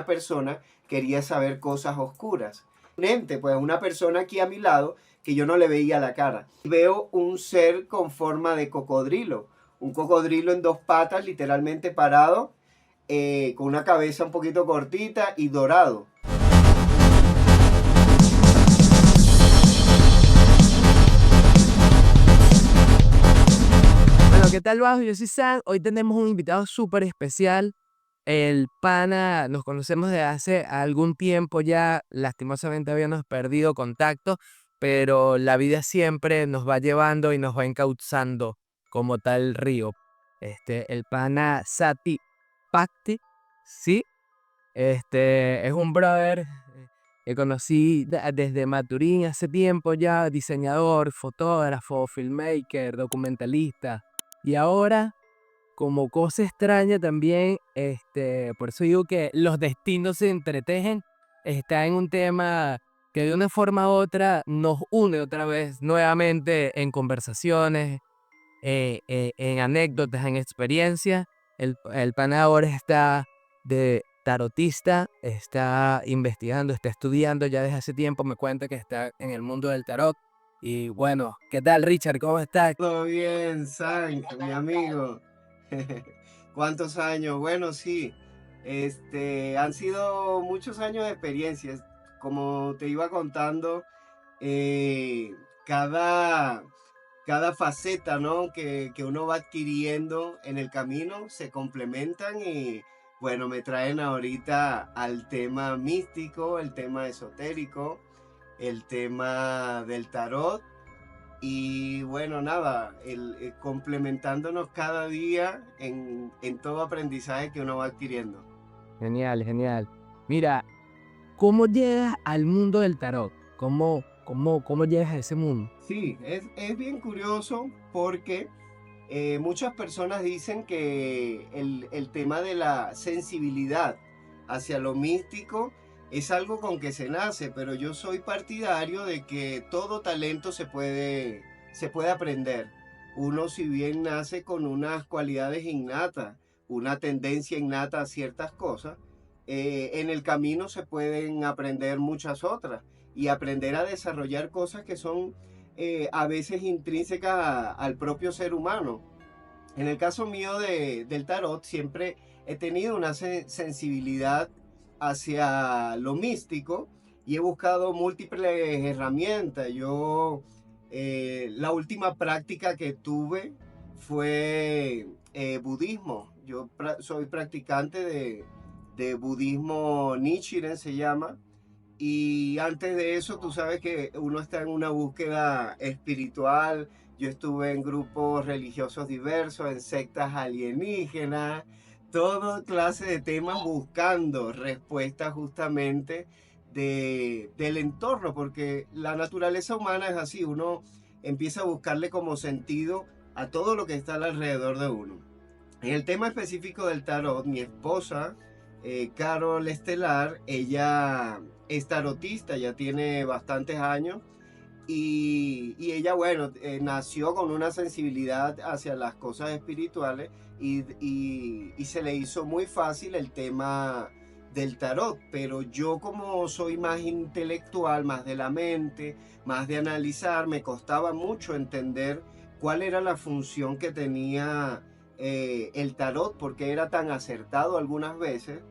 persona quería saber cosas oscuras. Un ente, pues una persona aquí a mi lado que yo no le veía la cara. Veo un ser con forma de cocodrilo, un cocodrilo en dos patas, literalmente parado, con una cabeza un poquito cortita y dorado. Bueno, ¿qué tal, Bajo? Yo soy Sam. Hoy tenemos un invitado súper especial. El pana, nos conocemos desde hace algún tiempo ya. Lastimosamente habíamos perdido contacto, pero la vida siempre nos va llevando y nos va encauzando como tal río. El pana Sati Pacti, sí, es un brother que conocí desde Maturín hace tiempo ya, diseñador, fotógrafo, filmmaker, documentalista. Y ahora, como cosa extraña también, por eso digo que los destinos se entretejen, está en un tema que de una forma u otra nos une otra vez nuevamente en conversaciones, en anécdotas, en experiencias. El pana ahora está de tarotista, está investigando, está estudiando ya desde hace tiempo, me cuenta que está en el mundo del tarot. Y bueno, ¿qué tal, Richard? ¿Cómo estás? Todo bien, San, mi amigo. ¿Cuántos años? Bueno, sí. Han sido muchos años de experiencias. Como te iba contando, eh, cada, cada faceta, ¿no? que uno va adquiriendo en el camino se complementan y, bueno, me traen ahorita al tema místico, el tema esotérico, el tema del tarot y bueno, nada, complementándonos cada día en todo aprendizaje que uno va adquiriendo. Genial, genial. Mira, ¿cómo llegas al mundo del tarot? ¿Cómo llegas a ese mundo? Sí, es bien curioso porque muchas personas dicen que el tema de la sensibilidad hacia lo místico es algo con que se nace, pero yo soy partidario de que todo talento se puede aprender. Uno si bien nace con unas cualidades innatas, una tendencia innata a ciertas cosas, en el camino se pueden aprender muchas otras y aprender a desarrollar cosas que son a veces intrínsecas al propio ser humano. En el caso mío del tarot, siempre he tenido una sensibilidad hacia lo místico y he buscado múltiples herramientas. La última práctica que tuve fue budismo. Soy practicante de budismo Nichiren, se llama, y antes de eso, tú sabes que uno está en una búsqueda espiritual. Yo estuve en grupos religiosos diversos, en sectas alienígenas, toda clase de temas buscando respuestas justamente del entorno, porque la naturaleza humana es así, uno empieza a buscarle como sentido a todo lo que está alrededor de uno. En el tema específico del tarot, mi esposa, Carol Estelar, ella es tarotista, ya tiene bastantes años y ella, bueno, nació con una sensibilidad hacia las cosas espirituales y se le hizo muy fácil el tema del tarot, pero yo como soy más intelectual, más de la mente, más de analizar, me costaba mucho entender cuál era la función que tenía el tarot, porque era tan acertado algunas veces.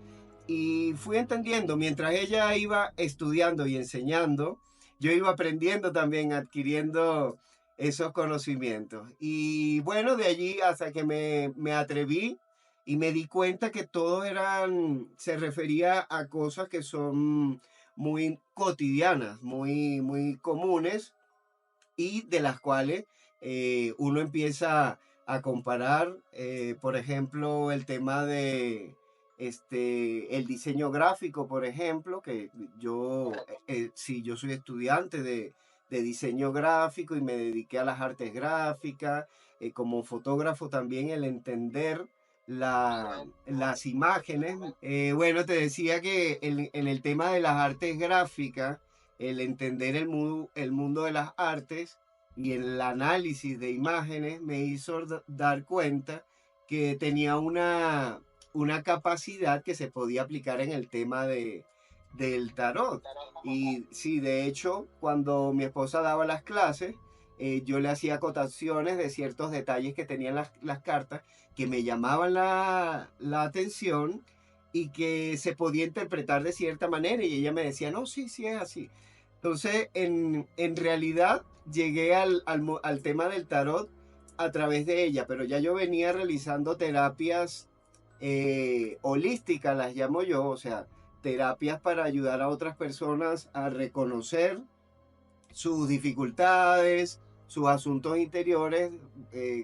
Y fui entendiendo, mientras ella iba estudiando y enseñando, yo iba aprendiendo también, adquiriendo esos conocimientos. Y bueno, de allí hasta que me atreví y me di cuenta que todo se refería a cosas que son muy cotidianas, muy comunes y de las cuales uno empieza a comparar, por ejemplo, el tema de el diseño gráfico, por ejemplo, que sí, yo soy estudiante de diseño gráfico y me dediqué a las artes gráficas, como fotógrafo también el entender las imágenes. Bueno, te decía que en el tema de las artes gráficas, el entender el mundo de las artes y el análisis de imágenes me hizo dar cuenta que tenía una capacidad que se podía aplicar en el tema del tarot. Y sí, de hecho, cuando mi esposa daba las clases, yo le hacía acotaciones de ciertos detalles que tenían las cartas que me llamaban la atención y que se podía interpretar de cierta manera y ella me decía, no, sí, sí es así. Entonces, en realidad, llegué al tema del tarot a través de ella, pero ya yo venía realizando terapias holísticas, las llamo yo, o sea, terapias para ayudar a otras personas a reconocer sus dificultades, sus asuntos interiores,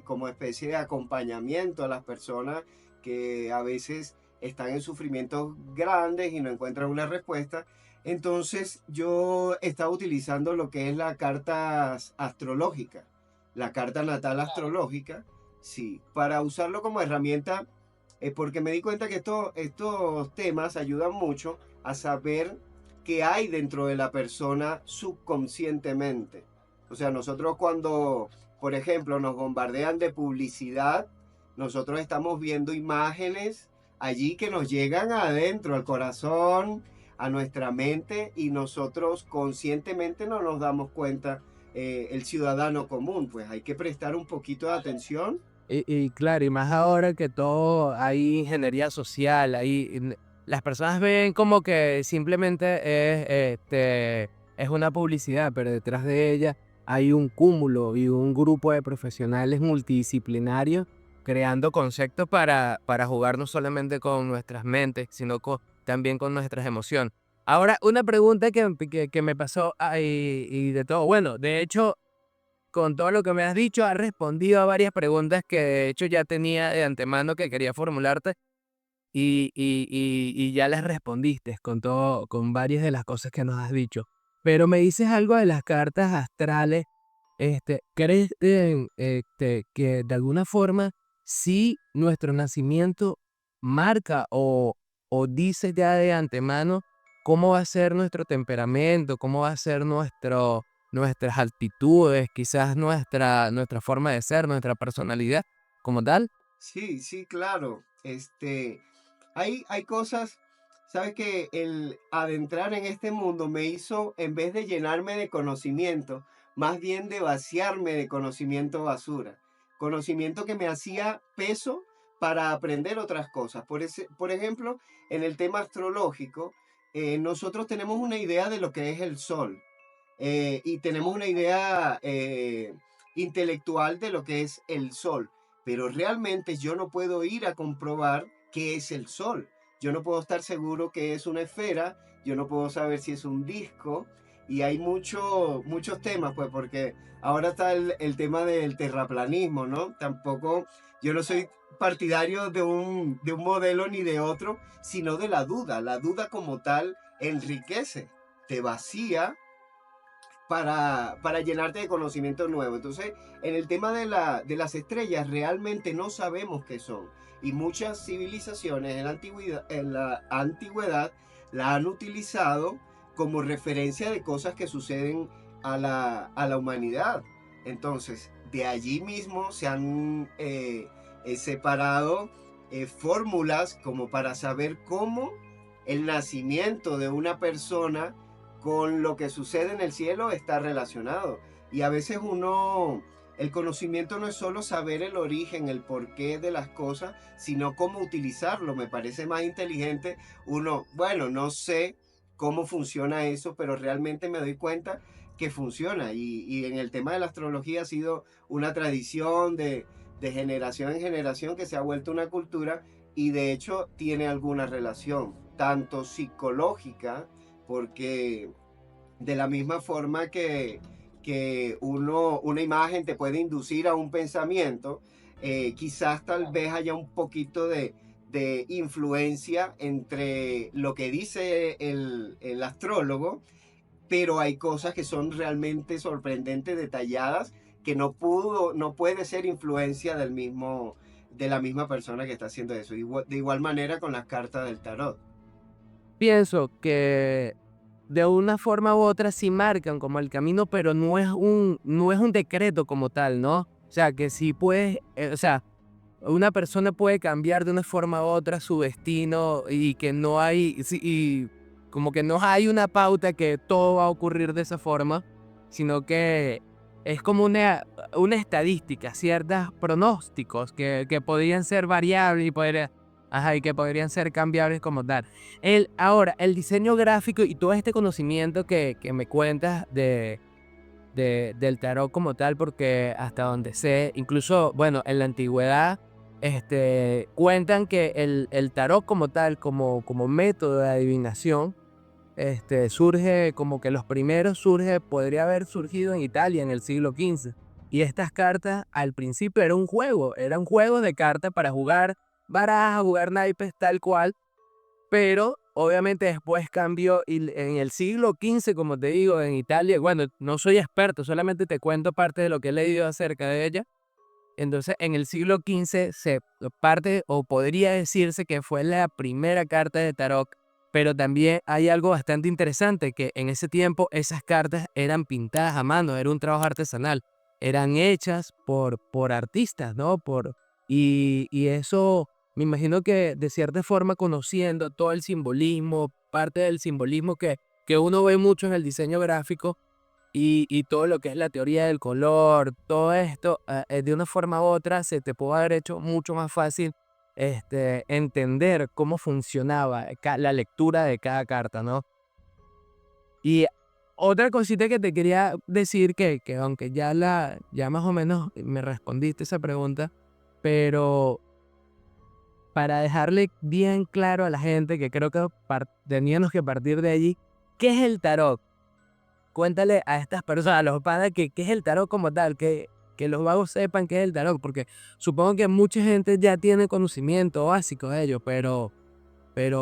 como especie de acompañamiento a las personas que a veces están en sufrimientos grandes y no encuentran una respuesta. Entonces yo estaba utilizando lo que es la carta astrológica, la carta natal astrológica, sí, para usarlo como herramienta, porque me di cuenta que estos temas ayudan mucho a saber que hay dentro de la persona subconscientemente. O sea, nosotros cuando, por ejemplo, nos bombardean de publicidad, nosotros estamos viendo imágenes allí que nos llegan adentro, al corazón, a nuestra mente, y nosotros conscientemente no nos damos cuenta, el ciudadano común, pues hay que prestar un poquito de atención. Y claro, y más ahora que todo hay ingeniería social, las personas ven como que simplemente es una publicidad, pero detrás de ella hay un cúmulo y un grupo de profesionales multidisciplinarios creando conceptos para jugar no solamente con nuestras mentes, sino también con nuestras emociones. Ahora, una pregunta que me pasó y de todo, bueno, de hecho, con todo lo que me has dicho, has respondido a varias preguntas que de hecho ya tenía de antemano que quería formularte y ya las respondiste con todo, con varias de las cosas que nos has dicho. Pero me dices algo de las cartas astrales. ¿Crees que de alguna forma sí nuestro nacimiento marca o dice ya de antemano cómo va a ser nuestro temperamento, cómo va a ser nuestras actitudes, quizás nuestra forma de ser, nuestra personalidad como tal? Sí, sí, claro. Hay cosas, sabes que el adentrar en este mundo me hizo, en vez de llenarme de conocimiento, más bien de vaciarme de conocimiento basura. Conocimiento que me hacía peso para aprender otras cosas. Por ejemplo, en el tema astrológico, nosotros tenemos una idea de lo que es el sol, y tenemos una idea intelectual de lo que es el sol, pero realmente yo no puedo ir a comprobar qué es el sol. Yo no puedo estar seguro que es una esfera, yo no puedo saber si es un disco, y hay muchos temas, pues, porque ahora está el tema del terraplanismo, ¿no? Tampoco, yo no soy partidario de un modelo ni de otro, sino de la duda. La duda como tal enriquece, te vacía para llenarte de conocimiento nuevo. Entonces, en el tema de las estrellas, realmente no sabemos qué son. Y muchas civilizaciones en la antigüedad la han utilizado como referencia de cosas que suceden a la humanidad. Entonces, de allí mismo se han separado fórmulas como para saber cómo el nacimiento de una persona con lo que sucede en el cielo está relacionado. Y a veces el conocimiento no es solo saber el origen, el porqué de las cosas, sino cómo utilizarlo. Me parece más inteligente bueno, no sé cómo funciona eso, pero realmente me doy cuenta que funciona. Y en el tema de la astrología ha sido una tradición de generación en generación que se ha vuelto una cultura y de hecho tiene alguna relación, tanto psicológica, porque de la misma forma que una imagen te puede inducir a un pensamiento, quizás tal vez haya un poquito de influencia entre lo que dice el astrólogo, pero hay cosas que son realmente sorprendentes, detalladas, que no puede ser influencia de la misma persona que está haciendo eso. De igual manera con las cartas del tarot. Pienso que de una forma u otra sí marcan como el camino, pero no es un decreto como tal, ¿no? O sea, que sí puedes, o sea, una persona puede cambiar de una forma u otra su destino y que no hay, sí, y como que no hay una pauta que todo va a ocurrir de esa forma, sino que es como una estadística, ciertos pronósticos que podrían ser variables y, ajá, y que podrían ser cambiables como tal. Ahora, el diseño gráfico y todo este conocimiento que me cuentas del tarot como tal, porque hasta donde sé, incluso, bueno, en la antigüedad, cuentan que el tarot como tal, como método de adivinación, surge como que los primeros podría haber surgido en Italia en el siglo XV. Y estas cartas al principio era un juego de cartas para jugar barajas, jugar naipes, tal cual, pero obviamente después cambió y en el siglo XV, como te digo, en Italia, bueno, no soy experto, solamente te cuento parte de lo que he leído acerca de ella. Entonces, en el siglo XV parte, o podría decirse que fue la primera carta de tarot, pero también hay algo bastante interesante, que en ese tiempo esas cartas eran pintadas a mano, era un trabajo artesanal, eran hechas por artistas, ¿no? Y eso, me imagino que de cierta forma conociendo todo el simbolismo, parte del simbolismo que uno ve mucho en el diseño gráfico, y todo lo que es la teoría del color, todo esto, de una forma u otra se te puede haber hecho mucho más fácil entender cómo funcionaba la lectura de cada carta, ¿no? Y otra cosita que te quería decir, que aunque ya más o menos me respondiste esa pregunta, pero para dejarle bien claro a la gente, que creo que teníamos que partir de allí, ¿qué es el tarot? Cuéntale a estas personas, a los padres, qué es el tarot como tal, que los vagos sepan qué es el tarot, porque supongo que mucha gente ya tiene conocimiento básico de ello, pero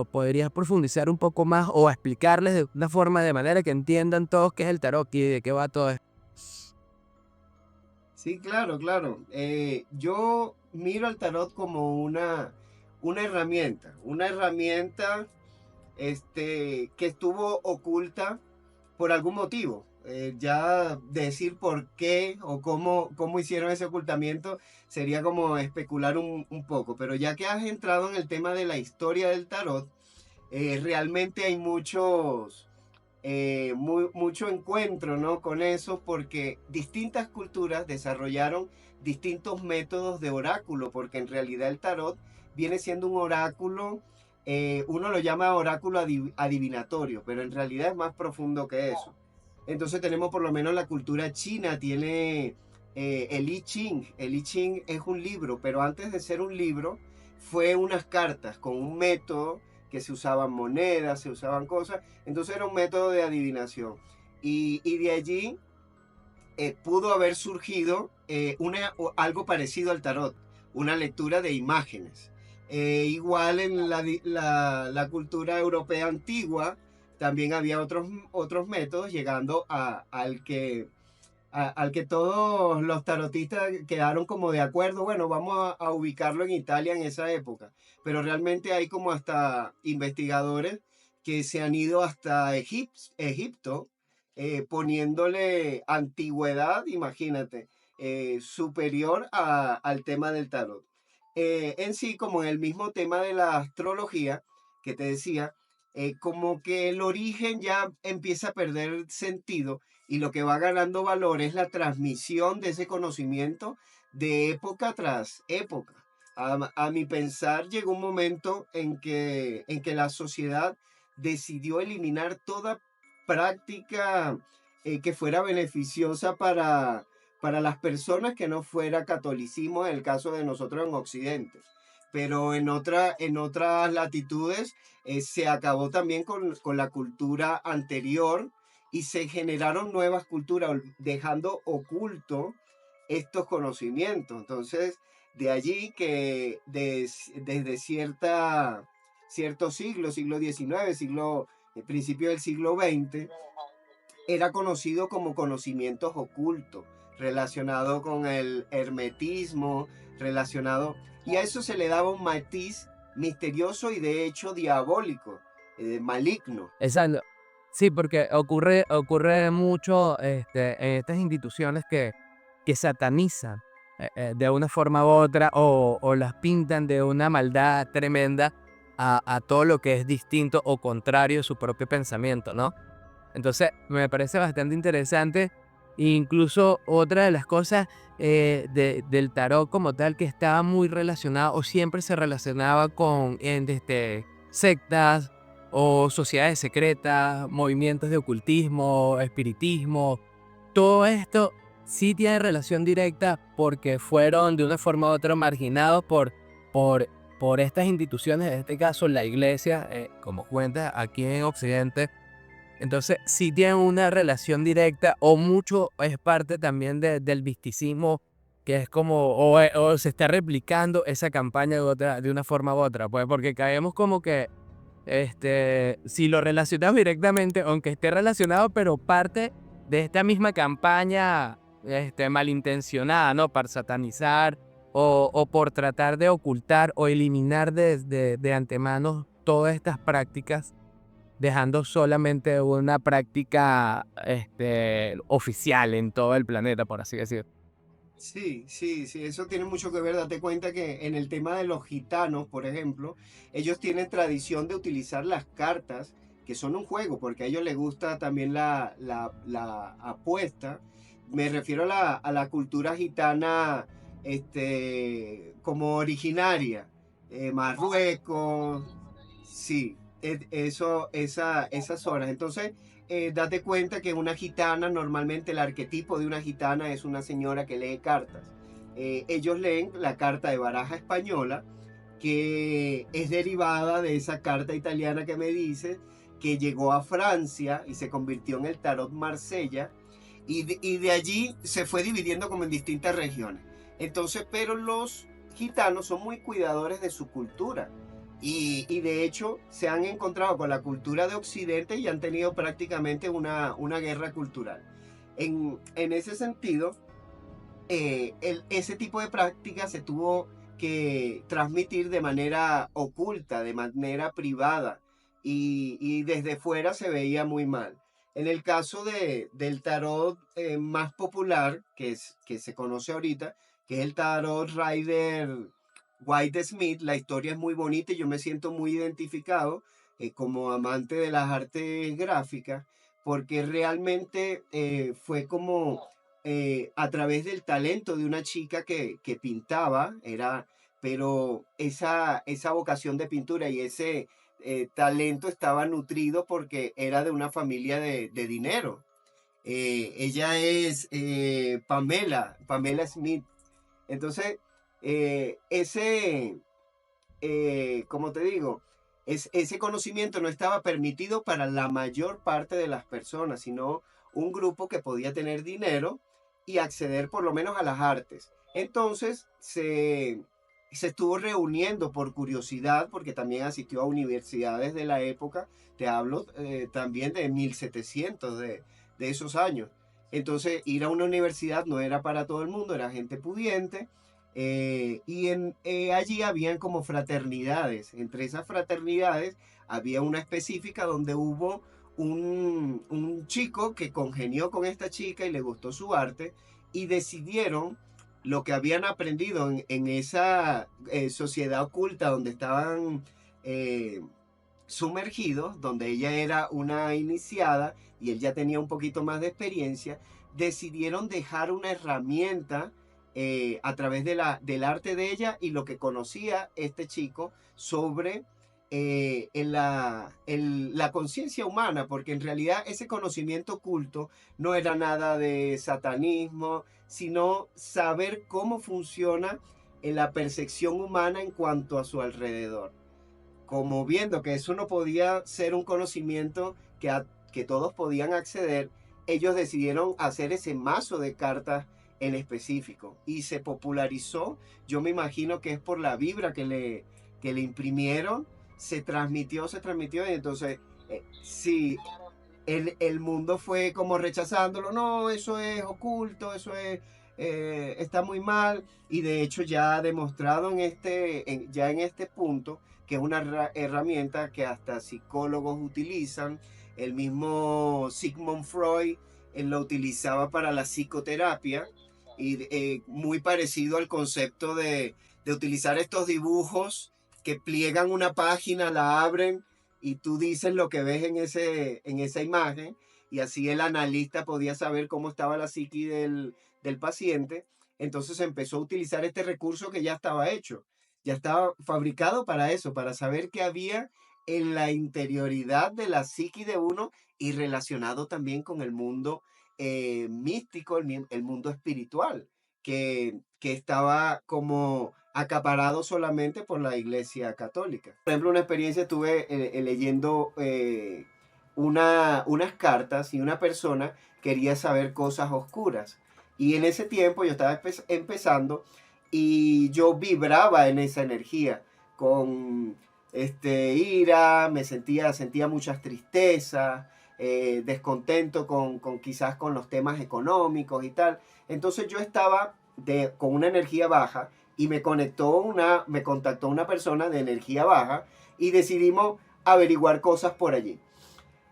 podrías profundizar un poco más o explicarles de una forma de manera que entiendan todos qué es el tarot y de qué va todo esto. Sí, claro, claro. Yo miro al tarot como una herramienta que estuvo oculta por algún motivo. Ya decir por qué o cómo hicieron ese ocultamiento sería como especular un poco, pero ya que has entrado en el tema de la historia del tarot, realmente hay mucho encuentro, ¿no? Con eso, porque distintas culturas desarrollaron distintos métodos de oráculo, porque en realidad el tarot viene siendo un oráculo, uno lo llama oráculo adivinatorio, pero en realidad es más profundo que eso. Entonces tenemos por lo menos la cultura china, tiene el I Ching. El I Ching es un libro, pero antes de ser un libro, fue unas cartas con un método que se usaban monedas, se usaban cosas. Entonces era un método de adivinación. Y de allí pudo haber surgido algo parecido al tarot, una lectura de imágenes. Igual en la cultura europea antigua también había otros métodos, llegando al que todos los tarotistas quedaron como de acuerdo, bueno, vamos a ubicarlo en Italia en esa época, pero realmente hay como hasta investigadores que se han ido hasta Egipto, poniéndole antigüedad, imagínate, superior al tema del tarot. En sí, como en el mismo tema de la astrología que te decía, como que el origen ya empieza a perder sentido y lo que va ganando valor es la transmisión de ese conocimiento de época tras época. A mi pensar, llegó un momento en que la sociedad decidió eliminar toda práctica que fuera beneficiosa para las personas, que no fuera catolicismo en el caso de nosotros en Occidente. Pero en otras latitudes se acabó también con la cultura anterior y se generaron nuevas culturas, dejando oculto estos conocimientos. Entonces, de allí que desde cierto siglo XIX, principio del siglo XX, era conocido como conocimientos ocultos, relacionado con el hermetismo, relacionado, y a eso se le daba un matiz misterioso y de hecho diabólico, maligno. Exacto. Sí, porque ocurre mucho en estas instituciones que satanizan de una forma u otra o las pintan de una maldad tremenda a todo lo que es distinto o contrario a su propio pensamiento, ¿no? Entonces, me parece bastante interesante. Incluso otra de las cosas del tarot como tal que estaba muy relacionado o siempre se relacionaba con sectas o sociedades secretas, movimientos de ocultismo, espiritismo. Todo esto sí tiene relación directa porque fueron de una forma u otra marginados por, por estas instituciones, en este caso la iglesia, como cuenta aquí en Occidente. Entonces, sí tienen una relación directa o mucho es parte también del misticismo, que es como, o se está replicando esa campaña de una forma u otra, pues porque caemos como que, si lo relacionamos directamente, aunque esté relacionado, pero parte de esta misma campaña, malintencionada, ¿no? Para satanizar o por tratar de ocultar o eliminar de antemano todas estas prácticas dejando solamente una práctica, oficial en todo el planeta, por así decirlo. Sí, sí, sí, eso tiene mucho que ver. Date cuenta que en el tema de los gitanos, por ejemplo, ellos tienen tradición de utilizar las cartas, que son un juego, porque a ellos les gusta también la apuesta. Me refiero a la cultura gitana, como originaria, Marruecos, sí, esas horas. Entonces, date cuenta que una gitana, normalmente el arquetipo de una gitana es una señora que lee cartas. Ellos leen la carta de baraja española, que es derivada de esa carta italiana que me dice, que llegó a Francia y se convirtió en el tarot Marsella, y de allí se fue dividiendo como en distintas regiones. Entonces, pero los gitanos son muy cuidadores de su cultura. Y de hecho se han encontrado con la cultura de Occidente y han tenido prácticamente una guerra cultural. En ese sentido, ese tipo de práctica se tuvo que transmitir de manera oculta, de manera privada, y desde fuera se veía muy mal. En el caso del tarot más popular, que se conoce ahorita, que es el tarot Rider White Smith, la historia es muy bonita y yo me siento muy identificado como amante de las artes gráficas, porque realmente fue como a través del talento de una chica que pintaba, pero esa vocación de pintura y ese talento estaba nutrido porque era de una familia de dinero. Ella es Pamela Smith. Entonces, como te digo, ese conocimiento no estaba permitido para la mayor parte de las personas, sino un grupo que podía tener dinero y acceder por lo menos a las artes. Entonces se estuvo reuniendo por curiosidad, porque también asistió a universidades de la época, te hablo también de 1700, de esos años. Entonces ir a una universidad no era para todo el mundo, era gente pudiente, allí habían como fraternidades. Entre esas fraternidades había una específica donde hubo un chico que congenió con esta chica y le gustó su arte, y decidieron lo que habían aprendido en esa sociedad oculta donde estaban sumergidos, donde ella era una iniciada y él ya tenía un poquito más de experiencia. Decidieron dejar una herramienta a través del arte de ella y lo que conocía este chico sobre la conciencia humana, porque en realidad ese conocimiento oculto no era nada de satanismo, sino saber cómo funciona la percepción humana en cuanto a su alrededor, como viendo que eso no podía ser un conocimiento que todos podían acceder. Ellos decidieron hacer ese mazo de cartas en específico y se popularizó. Yo me imagino que es por la vibra que le imprimieron, se transmitió, y entonces sí, el mundo fue como rechazándolo. No, eso es oculto, está muy mal, y de hecho ya ha demostrado ya en este punto que es una herramienta que hasta psicólogos utilizan. El mismo Sigmund Freud lo utilizaba para la psicoterapia, y muy parecido al concepto de utilizar estos dibujos que pliegan una página, la abren y tú dices lo que ves en esa imagen y así el analista podía saber cómo estaba la psiqui del paciente. Entonces empezó a utilizar este recurso que ya estaba hecho, ya estaba fabricado para eso, para saber qué había en la interioridad de la psiqui de uno y relacionado también con el mundo místico, el mundo espiritual, que estaba como acaparado solamente por la Iglesia Católica. Por ejemplo, una experiencia estuve leyendo unas cartas y una persona quería saber cosas oscuras. Y en ese tiempo yo estaba empezando y yo vibraba en esa energía con ira, sentía muchas tristezas, descontento con quizás con los temas económicos y tal. Entonces yo estaba con una energía baja y me contactó una persona de energía baja y decidimos averiguar cosas por allí.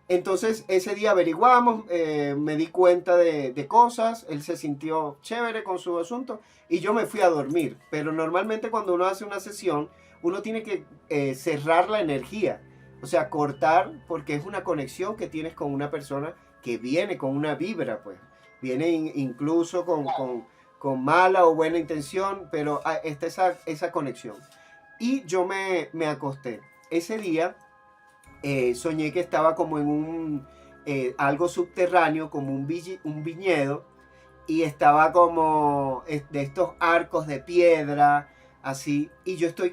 Entonces ese día averiguamos, me di cuenta de cosas, él se sintió chévere con su asunto y yo me fui a dormir. Pero normalmente cuando uno hace una sesión, uno tiene que cerrar la energía, o sea, cortar porque es una conexión que tienes con una persona que viene con una vibra, pues. Viene incluso con mala o buena intención, pero está esa conexión. Y yo me acosté. Ese día soñé que estaba como en algo subterráneo, como un viñedo, y estaba como de estos arcos de piedra, así, y yo estoy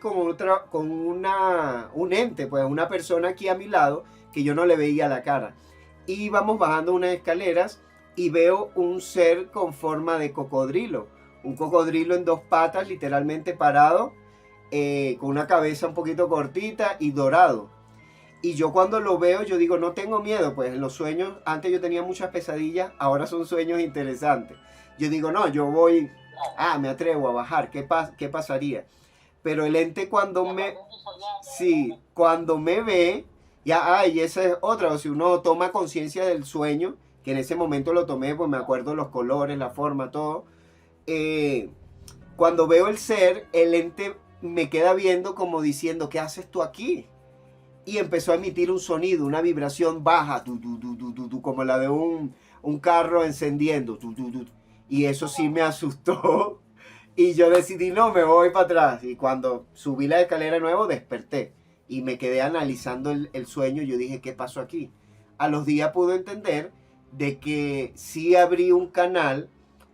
un ente, pues una persona aquí a mi lado, que yo no le veía la cara. Y vamos bajando unas escaleras y veo un ser con forma de cocodrilo, un cocodrilo en dos patas, literalmente parado, con una cabeza un poquito cortita y dorado. Y yo cuando lo veo, yo digo, no tengo miedo, pues en los sueños, antes yo tenía muchas pesadillas, ahora son sueños interesantes. Yo digo, no, yo voy, me atrevo a bajar, ¿qué pasaría? Pero el ente sí, cuando me ve, y esa es otra, si uno toma conciencia del sueño, que en ese momento lo tomé, pues me acuerdo los colores, la forma, todo. eh, Cuando veo el ser, el ente me queda viendo como diciendo, ¿qué haces tú aquí? Y empezó a emitir un sonido, una vibración baja, como la de un carro encendiendo. Y eso sí me asustó. Y yo decidí, no, me voy para atrás. Y cuando subí la escalera de nuevo, desperté. Y me quedé analizando el sueño. Yo dije, ¿qué pasó aquí? A los días pude entender de que sí abrí un canal,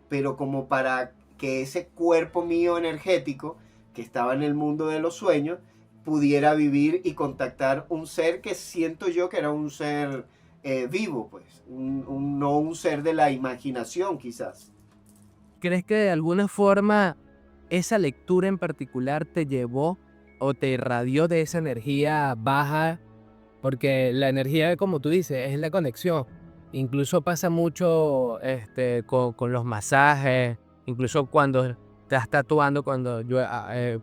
pero como para que ese cuerpo mío energético, que estaba en el mundo de los sueños, pudiera vivir y contactar un ser que siento yo que era un ser vivo, pues, no un ser de la imaginación quizás. ¿Crees que de alguna forma esa lectura en particular te llevó o te irradió de esa energía baja? Porque la energía, como tú dices, es la conexión. Incluso pasa mucho con los masajes, incluso cuando estás tatuando, cuando yo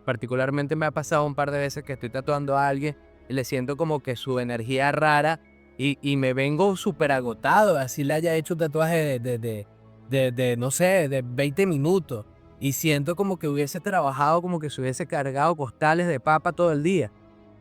particularmente me ha pasado un par de veces que estoy tatuando a alguien y le siento como que su energía rara y me vengo súper agotado, así le haya hecho un tatuaje no sé, de 20 minutos y siento como que hubiese trabajado, como que se hubiese cargado costales de papa todo el día.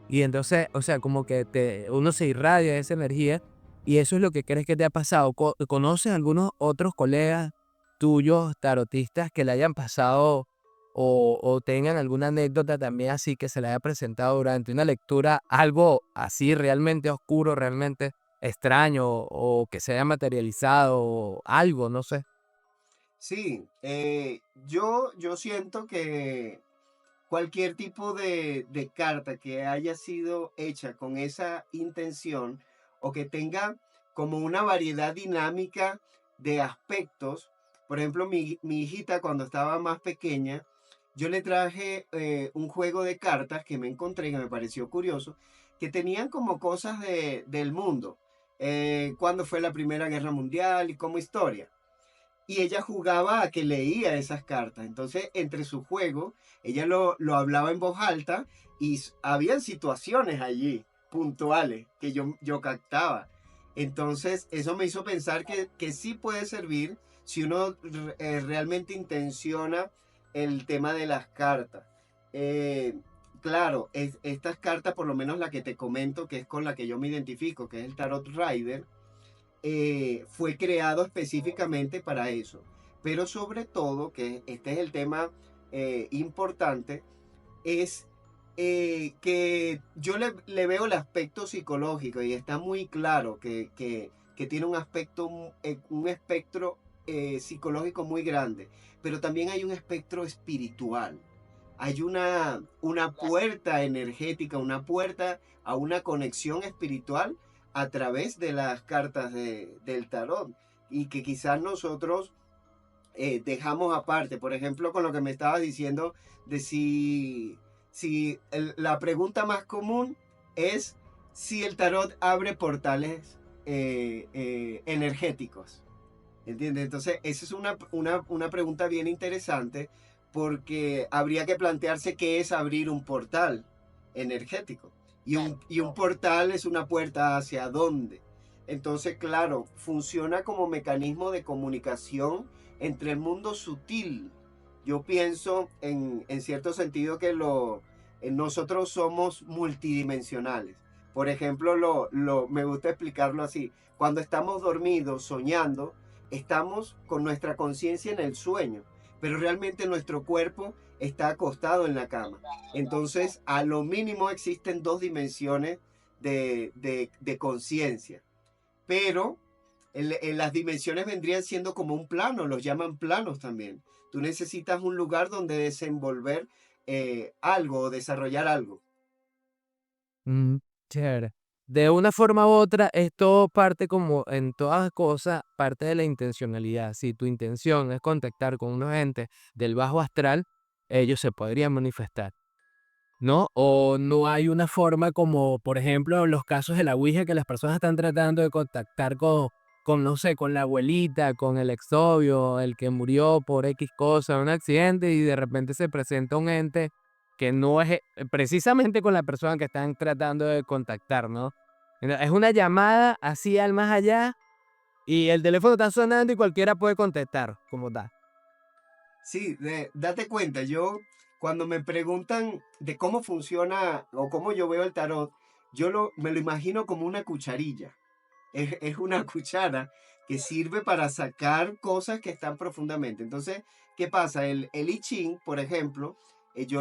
Y entonces, o sea, como que uno se irradia de esa energía y eso es lo que crees que te ha pasado. ¿Conoces algunos otros colegas tuyos, tarotistas, que le hayan pasado o tengan alguna anécdota también así que se le haya presentado durante una lectura, algo así realmente oscuro, realmente extraño o que se haya materializado o algo, no sé? Sí, yo siento que cualquier tipo de carta que haya sido hecha con esa intención o que tenga como una variedad dinámica de aspectos. Por ejemplo, mi hijita cuando estaba más pequeña, yo le traje un juego de cartas que me encontré, que me pareció curioso, que tenían como cosas del mundo. Cuándo fue la Primera Guerra Mundial y como historia. Y ella jugaba a que leía esas cartas. Entonces, entre su juego, ella lo hablaba en voz alta y habían situaciones allí puntuales que yo captaba. Entonces, eso me hizo pensar que sí puede servir, si uno realmente intenciona el tema de las cartas. Eh, claro, estas cartas, por lo menos la que te comento, que es con la que yo me identifico, que es el Tarot Rider, fue creado específicamente para eso. Pero sobre todo, que este es el tema importante, es que yo le veo el aspecto psicológico y está muy claro que tiene un aspecto, un espectro psicológico muy grande, pero también hay un espectro espiritual. Hay una puerta energética, una puerta a una conexión espiritual a través de las cartas del tarot y que quizás nosotros dejamos aparte. Por ejemplo, con lo que me estabas diciendo de si la pregunta más común es si el tarot abre portales energéticos. ¿Entiendes? Entonces, esa es una pregunta bien interesante porque habría que plantearse qué es abrir un portal energético. Y un portal es una puerta hacia dónde. Entonces, claro, funciona como mecanismo de comunicación entre el mundo sutil. Yo pienso en cierto sentido que nosotros somos multidimensionales. Por ejemplo, me gusta explicarlo así. Cuando estamos dormidos, soñando, estamos con nuestra conciencia en el sueño, pero realmente nuestro cuerpo está acostado en la cama. Entonces, a lo mínimo existen dos dimensiones de conciencia, pero las dimensiones vendrían siendo como un plano, los llaman planos también. Tú necesitas un lugar donde desenvolver algo o desarrollar algo. Mm, chévere. De una forma u otra, esto parte como en todas cosas, parte de la intencionalidad. Si tu intención es contactar con unos entes del bajo astral, ellos se podrían manifestar, ¿no? O no hay una forma como, por ejemplo, en los casos de la Ouija, que las personas están tratando de contactar con no sé, con la abuelita, con el exnovio, el que murió por X cosa, un accidente, y de repente se presenta un ente que no es precisamente con la persona que están tratando de contactar, ¿no? Es una llamada así al más allá y el teléfono está sonando y cualquiera puede contestar, como tal. Sí, date cuenta, yo cuando me preguntan de cómo funciona o cómo yo veo el tarot, me lo imagino como una cucharilla. Es una cuchara que sirve para sacar cosas que están profundamente. Entonces, ¿qué pasa? El I Ching, por ejemplo, es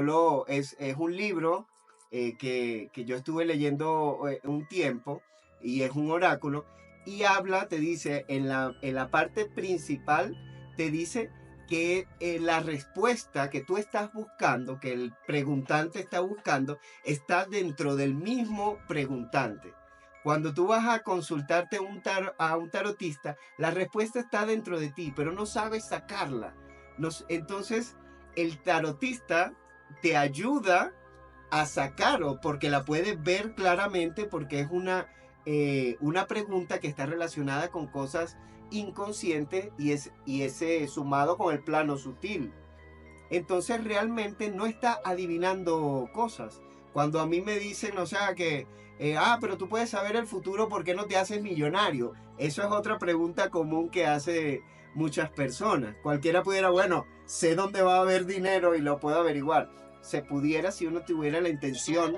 un libro que yo estuve leyendo un tiempo y es un oráculo y habla, te dice, en la parte principal, te dice que la respuesta que tú estás buscando, que el preguntante está buscando, está dentro del mismo preguntante. Cuando tú vas a consultarte a un tarotista, la respuesta está dentro de ti, pero no sabes sacarla. Entonces, el tarotista te ayuda a sacarlo porque la puedes ver claramente porque es una pregunta que está relacionada con cosas inconscientes y ese sumado con el plano sutil. Entonces realmente no está adivinando cosas. Cuando a mí me dicen, o sea, pero tú puedes saber el futuro, ¿por qué no te haces millonario? Eso es otra pregunta común que hace muchas personas. Cualquiera pudiera, bueno, sé dónde va a haber dinero y lo puedo averiguar. Se pudiera si uno tuviera la intención,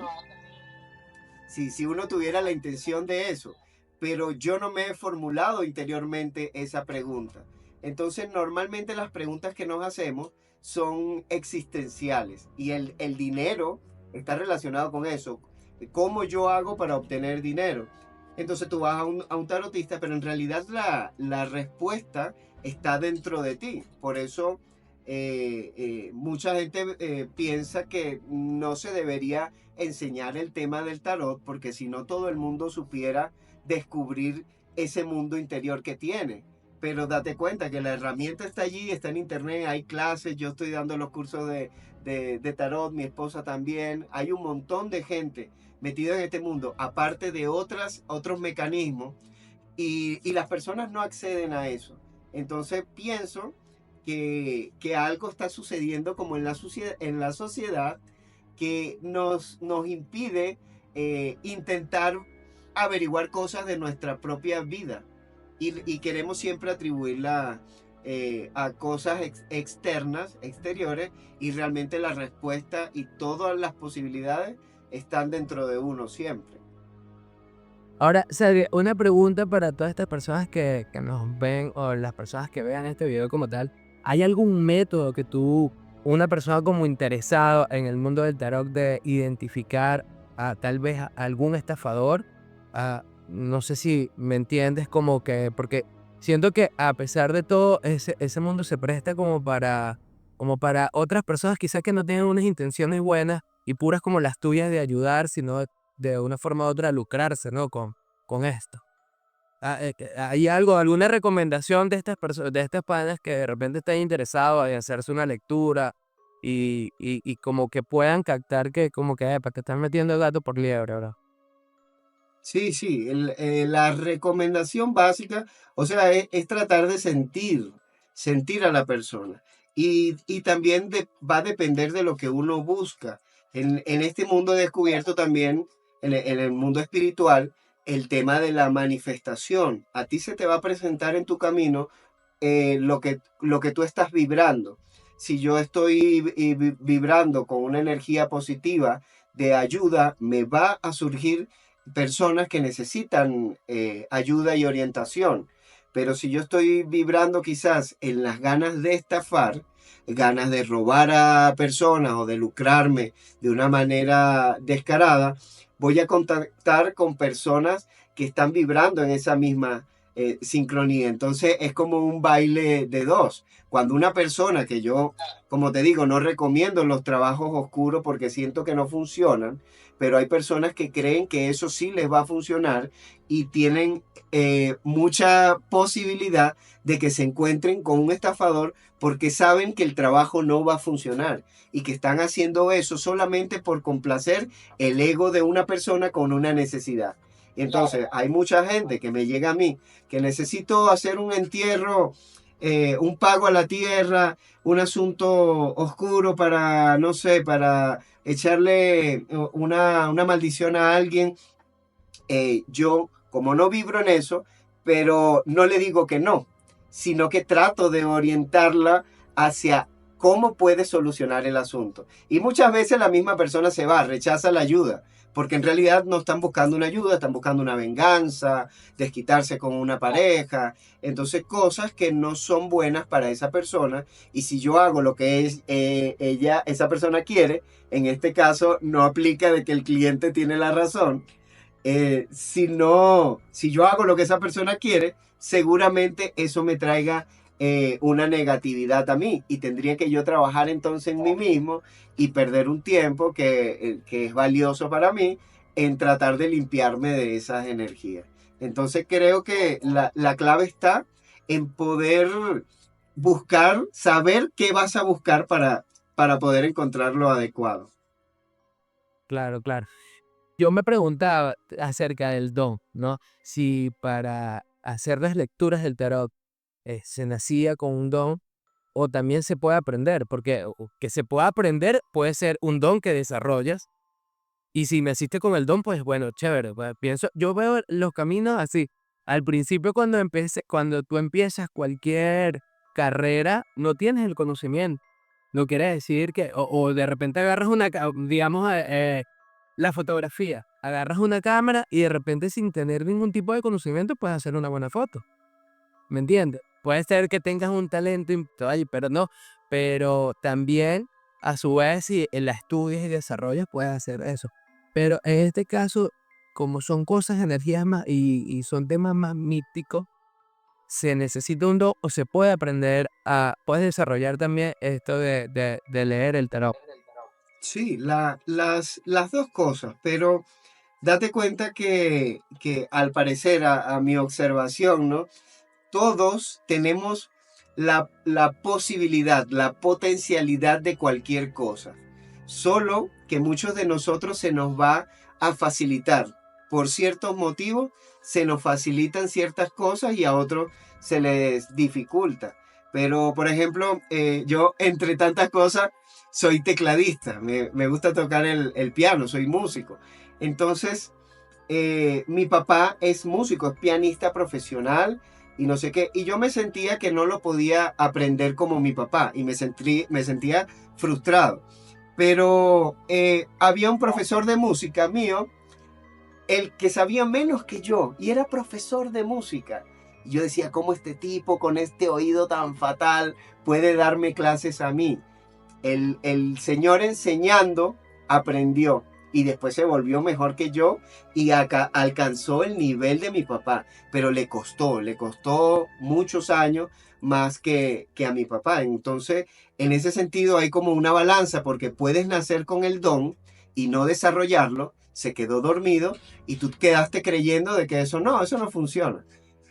si uno tuviera la intención de eso, pero yo no me he formulado interiormente esa pregunta. Entonces, normalmente las preguntas que nos hacemos son existenciales y el dinero está relacionado con eso. ¿Cómo yo hago para obtener dinero? Entonces tú vas a un tarotista, pero en realidad la respuesta está dentro de ti. Por eso mucha gente piensa que no se debería enseñar el tema del tarot, porque si no todo el mundo supiera descubrir ese mundo interior que tiene. Pero date cuenta que la herramienta está allí, está en internet, hay clases, yo estoy dando los cursos de tarot, mi esposa también, hay un montón de gente metida en este mundo, aparte de otros mecanismos, y las personas no acceden a eso. Entonces pienso que algo está sucediendo como en la sociedad que nos impide intentar averiguar cosas de nuestra propia vida y queremos siempre atribuirla a cosas externas, exteriores, y realmente la respuesta y todas las posibilidades están dentro de uno siempre. Ahora, Sergio, una pregunta para todas estas personas que nos ven o las personas que vean este video como tal. ¿Hay algún método que tú, una persona como interesado en el mundo del tarot, de identificar a tal vez a algún estafador? No sé si me entiendes, como que, porque siento que a pesar de todo, ese mundo se presta como para otras personas quizás que no tienen unas intenciones buenas y puras como las tuyas de ayudar, sino de una forma u otra lucrarse, ¿no? Con esto. ¿Hay algo, alguna recomendación de estas personas, de estas panas que de repente estén interesados en hacerse una lectura y como que puedan captar que como que, para que están metiendo el gato por liebre, bro? Sí, sí, la recomendación básica, o sea, es tratar de sentir a la persona. Y también va a depender de lo que uno busca. En este mundo he descubierto también, en el mundo espiritual, el tema de la manifestación. A ti se te va a presentar en tu camino lo que tú estás vibrando. Si yo estoy vibrando con una energía positiva de ayuda, me va a surgir personas que necesitan ayuda y orientación. Pero si yo estoy vibrando quizás en las ganas de estafar, ganas de robar a personas o de lucrarme de una manera descarada, voy a contactar con personas que están vibrando en esa misma sincronía. Entonces es como un baile de dos. Cuando una persona que yo, como te digo, no recomiendo los trabajos oscuros porque siento que no funcionan, pero hay personas que creen que eso sí les va a funcionar y tienen mucha posibilidad de que se encuentren con un estafador porque saben que el trabajo no va a funcionar y que están haciendo eso solamente por complacer el ego de una persona con una necesidad. Entonces, hay mucha gente que me llega a mí que necesito hacer un entierro, un pago a la tierra, un asunto oscuro para, no sé, para echarle una maldición a alguien. Yo, como no vibro en eso, pero no le digo que no, sino que trato de orientarla hacia cómo puede solucionar el asunto. Y muchas veces la misma persona se va, rechaza la ayuda, porque en realidad no están buscando una ayuda, están buscando una venganza, desquitarse con una pareja, entonces cosas que no son buenas para esa persona. Y si yo hago lo que esa persona quiere, en este caso no aplica de que el cliente tiene la razón, si no, si yo hago lo que esa persona quiere, seguramente eso me traiga una negatividad a mí y tendría que yo trabajar entonces en mí mismo y perder un tiempo que es valioso para mí en tratar de limpiarme de esas energías. Entonces creo que la clave está en poder buscar, saber qué vas a buscar para poder encontrar lo adecuado. Claro, claro. Yo me preguntaba acerca del don, ¿no? Si para hacer las lecturas del tarot se nacía con un don o también se puede aprender, porque que se pueda aprender puede ser un don que desarrollas. Y si naciste con el don, pues bueno, chévere. Pues, yo veo los caminos así. Al principio, cuando tú empiezas cualquier carrera, no tienes el conocimiento. No quiere decir que, o de repente agarras digamos, la fotografía, agarras una cámara y de repente sin tener ningún tipo de conocimiento puedes hacer una buena foto. ¿Me entiendes? Puede ser que tengas un talento, pero no. Pero también, a su vez, si la estudias y desarrollas, puedes hacer eso. Pero en este caso, como son cosas, energías más y son temas más místicos, se necesita un don o se puede aprender puedes desarrollar también esto de leer el tarot. Sí, las dos cosas, pero date cuenta que al parecer, a mi observación, ¿no? Todos tenemos la posibilidad, la potencialidad de cualquier cosa. Solo que muchos de nosotros se nos va a facilitar. Por ciertos motivos se nos facilitan ciertas cosas y a otros se les dificulta. Pero, por ejemplo, yo entre tantas cosas soy tecladista, me gusta tocar el piano, soy músico. Entonces, mi papá es músico, es pianista profesional y no sé qué. Y yo me sentía que no lo podía aprender como mi papá y me sentía frustrado. Pero había un profesor de música mío, el que sabía menos que yo, y era profesor de música. Y yo decía, ¿cómo este tipo con este oído tan fatal puede darme clases a mí? El señor enseñando aprendió y después se volvió mejor que yo y alcanzó el nivel de mi papá, pero le costó muchos años más que a mi papá. Entonces, en ese sentido hay como una balanza porque puedes nacer con el don y no desarrollarlo, se quedó dormido y tú quedaste creyendo de que eso no funciona.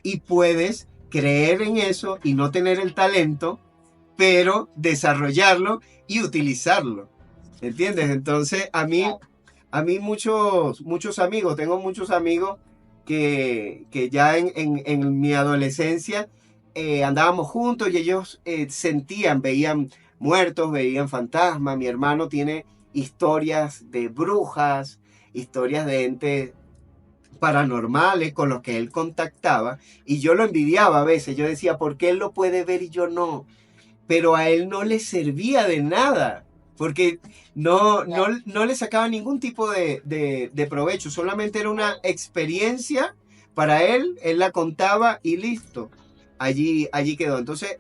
Y puedes creer en eso y no tener el talento, pero desarrollarlo y utilizarlo. ¿Entiendes? Entonces, a mí muchos amigos, tengo muchos amigos que ya en mi adolescencia andábamos juntos y ellos sentían, veían muertos, veían fantasmas. Mi hermano tiene historias de brujas, historias de entes paranormales con los que él contactaba y yo lo envidiaba a veces. Yo decía, ¿por qué él lo puede ver y yo no? Pero a él no le servía de nada, porque no le sacaba ningún tipo de provecho, solamente era una experiencia para él la contaba y listo, allí quedó. Entonces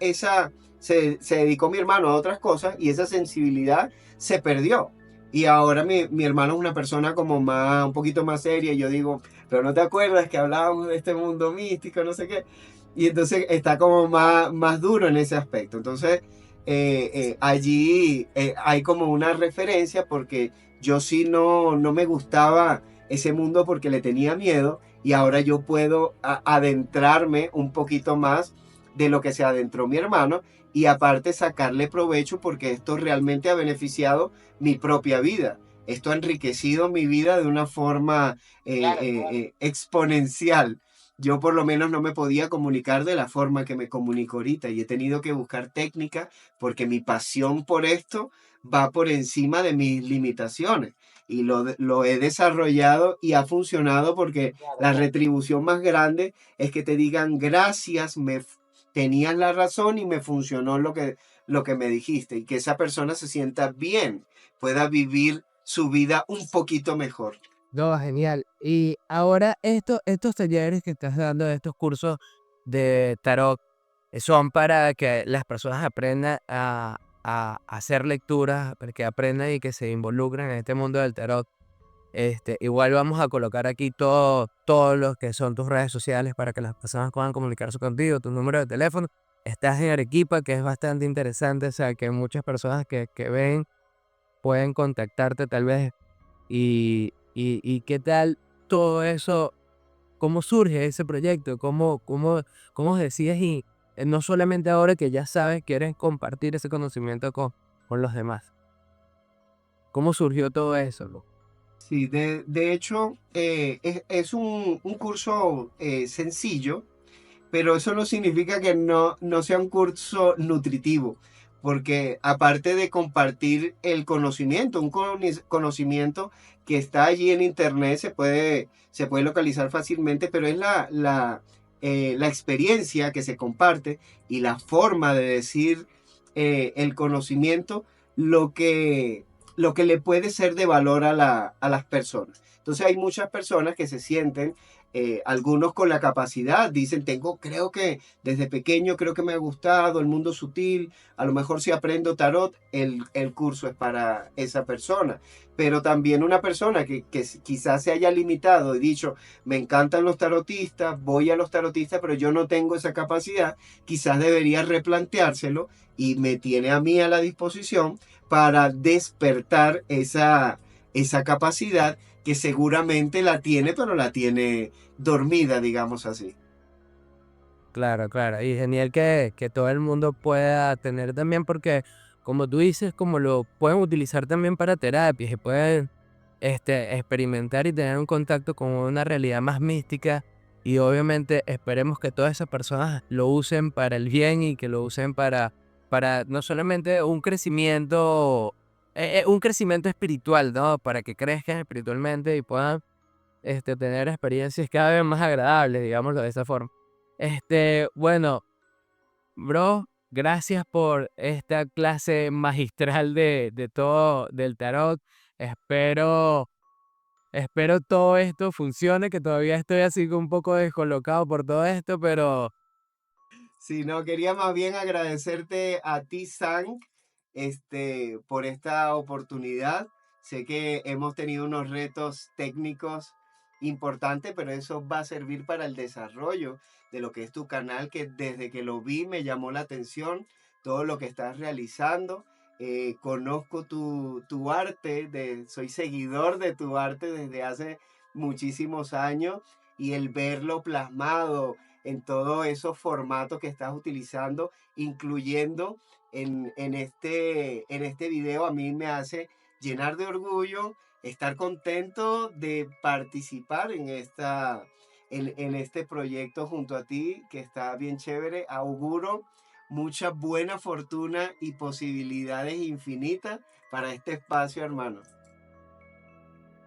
se dedicó mi hermano a otras cosas y esa sensibilidad se perdió. Y ahora mi hermano es una persona como un poquito más seria y yo digo, pero no te acuerdas que hablábamos de este mundo místico, no sé qué. Y entonces está como más duro en ese aspecto. Entonces, allí hay como una referencia porque yo sí no me gustaba ese mundo porque le tenía miedo y ahora yo puedo adentrarme un poquito más de lo que se adentró mi hermano y aparte sacarle provecho porque esto realmente ha beneficiado mi propia vida. Esto ha enriquecido mi vida de una forma exponencial. Yo por lo menos no me podía comunicar de la forma que me comunico ahorita y he tenido que buscar técnicas porque mi pasión por esto va por encima de mis limitaciones y lo he desarrollado y ha funcionado porque la retribución más grande es que te digan gracias, tenías la razón y me funcionó lo que me dijiste y que esa persona se sienta bien, pueda vivir su vida un poquito mejor. No, genial. Y ahora estos talleres que estás dando, estos cursos de tarot, son para que las personas aprendan a hacer lecturas, para que aprendan y que se involucren en este mundo del tarot. Igual vamos a colocar aquí todo lo que son tus redes sociales para que las personas puedan comunicarse contigo, tu número de teléfono. Estás en Arequipa, que es bastante interesante, o sea, que muchas personas que ven pueden contactarte tal vez. Y qué tal todo eso, cómo surge ese proyecto, cómo decides y no solamente ahora que ya sabes, quieres compartir ese conocimiento con los demás. ¿Cómo surgió todo eso, no? Sí, de hecho, es un curso sencillo, pero eso no significa que no sea un curso nutritivo, porque aparte de compartir el conocimiento, un conocimiento que está allí en internet, se puede localizar fácilmente, pero es la experiencia que se comparte y la forma de decir el conocimiento lo que, lo que le puede ser de valor a las personas. Entonces hay muchas personas que se sienten algunos con la capacidad, dicen, creo que desde pequeño creo que me ha gustado el mundo sutil, a lo mejor si aprendo tarot, el curso es para esa persona. Pero también una persona que quizás se haya limitado y dicho, me encantan los tarotistas, voy a los tarotistas, pero yo no tengo esa capacidad, quizás debería replanteárselo y me tiene a mí a la disposición para despertar esa capacidad que seguramente la tiene, pero la tiene dormida, digamos así. Claro, claro. Y genial que todo el mundo pueda tener también, porque como tú dices, como lo pueden utilizar también para terapias y pueden experimentar y tener un contacto con una realidad más mística. Y obviamente esperemos que todas esas personas lo usen para el bien y que lo usen para no solamente un crecimiento espiritual, ¿no? Para que crezcan espiritualmente y puedan tener experiencias cada vez más agradables, digámoslo de esa forma. Bueno, bro, gracias por esta clase magistral de todo del tarot. Espero, espero todo esto funcione, que todavía estoy así un poco descolocado por todo esto, pero Sí, no, quería más bien agradecerte a ti, San, por esta oportunidad. Sé que hemos tenido unos retos técnicos importantes, pero eso va a servir para el desarrollo de lo que es tu canal, que desde que lo vi me llamó la atención, todo lo que estás realizando. Conozco tu arte, soy seguidor de tu arte desde hace muchísimos años y el verlo plasmado en todos esos formatos que estás utilizando, incluyendo en este video, a mí me hace llenar de orgullo, estar contento de participar en este proyecto junto a ti, que está bien chévere. Auguro mucha buena fortuna y posibilidades infinitas para este espacio, hermano.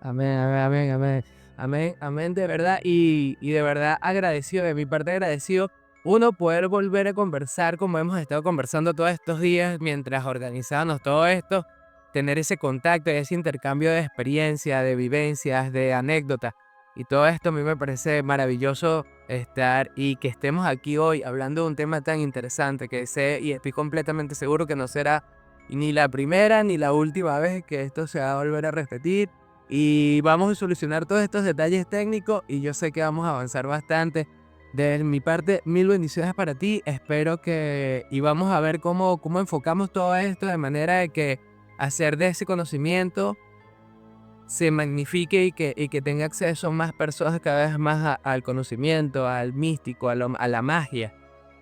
amén, amén, amén, amén, amén, amén, de verdad, y de verdad agradecido, de mi parte agradecido, uno, poder volver a conversar como hemos estado conversando todos estos días mientras organizábamos todo esto, tener ese contacto y ese intercambio de experiencia, de vivencias, de anécdotas, y todo esto a mí me parece maravilloso estar y que estemos aquí hoy hablando de un tema tan interesante que sé y estoy completamente seguro que no será ni la primera ni la última vez que esto se va a volver a repetir y vamos a solucionar todos estos detalles técnicos y yo sé que vamos a avanzar bastante. De mi parte, mil bendiciones para ti. Espero que y vamos a ver cómo enfocamos todo esto de manera de que hacer de ese conocimiento se magnifique y que tenga acceso más personas cada vez más al conocimiento, al místico, a la magia.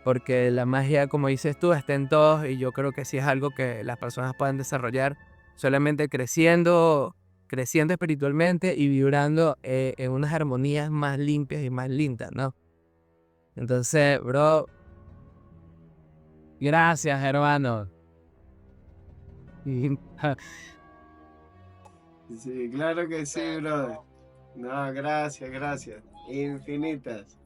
Porque la magia, como dices tú, está en todos y yo creo que sí es algo que las personas pueden desarrollar solamente creciendo, creciendo espiritualmente y vibrando en unas armonías más limpias y más lindas, ¿no? Entonces, bro, gracias, hermano. Y, Sí, claro que sí, brother. No, gracias, gracias. Infinitas.